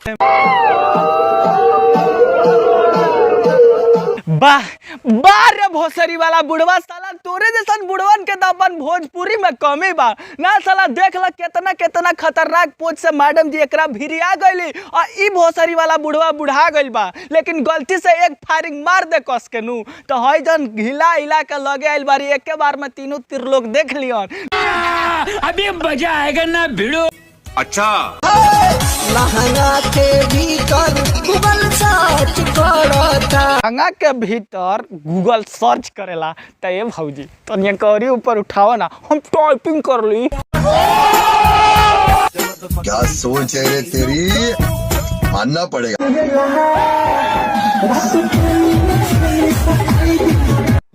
वाह वाह रे भोसरी वाला बुढ़वा, साला तोरे जैसन बुढ़वन के तो अपन भोजपुरी में कमी बा ना। साला देख ल केतना केतना खतरनाक पोज से मैडम जी एकरा भिरिया गईली और ई भोसरी वाला बुढ़वा बुढ़ा गइल बा, लेकिन गलती से एक फायरिंग मार दे कस के नु तो हई जन हिला हिला के लगे आइल बारी, एके बार में तीनों तीर लोग देख लियन। अभी मजा आएगा ना भिड़ो। अच्छा लहंगा के भीतर गूगल सर्च करता, लहंगा के भीतर गूगल सर्च करेला त ये भौजी तनिया करी ऊपर उठाओ ना, हम टाइपिंग कर ली। क्या सोच है रे तेरी, मानना पड़ेगा।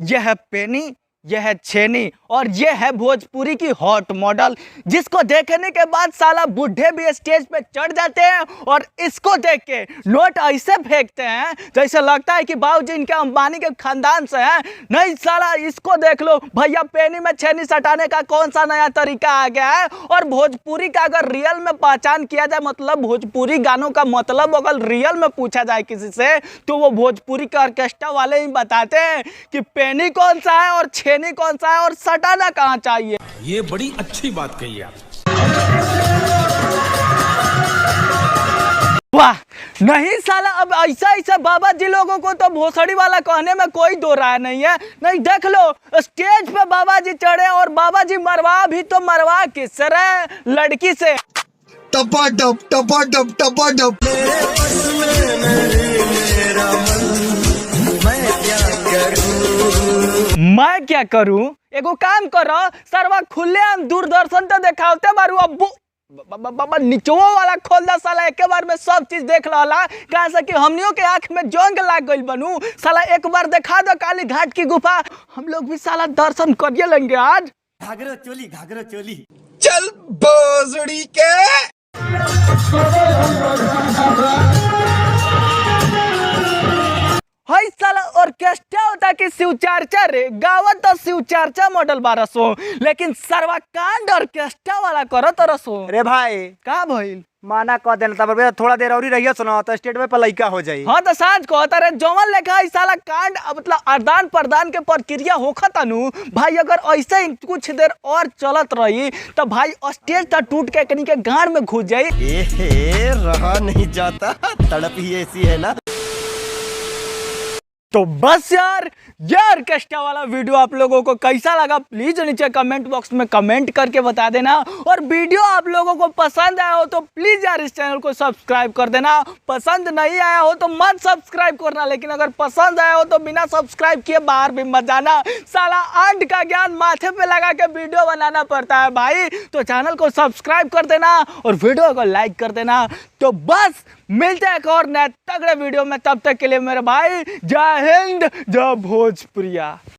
यह है पेनी, यह है छेनी और यह है भोजपुरी की हॉट मॉडल, जिसको देखने के बाद साला बुढ़े भी स्टेज पे चढ़ जाते हैं और इसको देख के नोट ऐसे फेंकते हैं जैसे लगता है कि बाबूजी इनके अंबानी के खानदान से हैं। नहीं साला इसको देख लो भैया, पेनी में छेनी सटाने का कौन सा नया तरीका आ गया है। और भोजपुरी का अगर रियल में पहचान किया जाए, मतलब भोजपुरी गानों का मतलब अगर रियल में पूछा जाए किसी से, तो वो भोजपुरी के ऑर्केस्ट्रा वाले ही बताते हैं कि पेनी कौन सा है और छेनी कौन सा है और सटाना कहाँ चाहिए। ये बड़ी अच्छी बात कही आप। वाह नहीं साला, अब ऐसा ऐसा बाबा जी लोगों को तो भोसड़ी वाला कहने में कोई दो राय नहीं है। नहीं देख लो स्टेज पे बाबा जी चढ़े और बाबा जी मरवा भी तो मरवा किससे रहे, लड़की से। टपाटप टपाटप टपाटप। मैं क्या करूं? एगो काम करो सरवा खुले हम दूरदर्शन तो देखावते बारू, अब बाबा निचवा वाला खोल दा साला, एक बार में सब चीज देख ला। कहा से कि हमनियों के आंख में जंग लाग गइल बनू साला, एक बार दिखा दो काली घाट की गुफा, हम लोग भी साला दर्शन करिए लेंगे आज। घाघरो चोली चल बोसड़ी के। हई साला ऑर्केस्ट्रा होता कि शिवचर्चा रे, गावत तो शिवचर्चा मॉडल 1200, लेकिन सर्वकांड ऑर्केस्ट्रा वाला करत रसो। रे भाई का भइल? माना कह देना तब थोड़ा देर और ही रहिए, सुना तो स्टेट पे लइका हो जाई। हाँ तो साँझ कहता रे जमन लेखा साला कांड मतलब आदान प्रदान के प्रक्रिया होखता नु भाई, अगर ऐसे ही कुछ देर और चलत रही तो भाई स्टेज तक टूट के कहीं के गांड में घुस जाई। रहा नहीं जाता, तड़प ही ऐसी है ना। तो बस यार ये ऑर्केस्ट्रा वाला वीडियो आप लोगों को कैसा लगा प्लीज नीचे कमेंट बॉक्स में कमेंट करके बता देना। और वीडियो आप लोगों को पसंद आया हो तो प्लीज यार इस चैनल को सब्सक्राइब कर देना, पसंद नहीं आया हो तो मत सब्सक्राइब करना, लेकिन अगर पसंद आया हो तो बिना सब्सक्राइब किए बाहर भी मत जाना। साला अंड का ज्ञान माथे पे लगा के वीडियो बनाना पड़ता है भाई, तो चैनल को सब्सक्राइब कर देना और वीडियो को लाइक कर देना। तो बस मिलते हैं एक और नए तगड़े वीडियो में, तब तक के लिए मेरे भाई जय हिंद जय भोजपुरिया।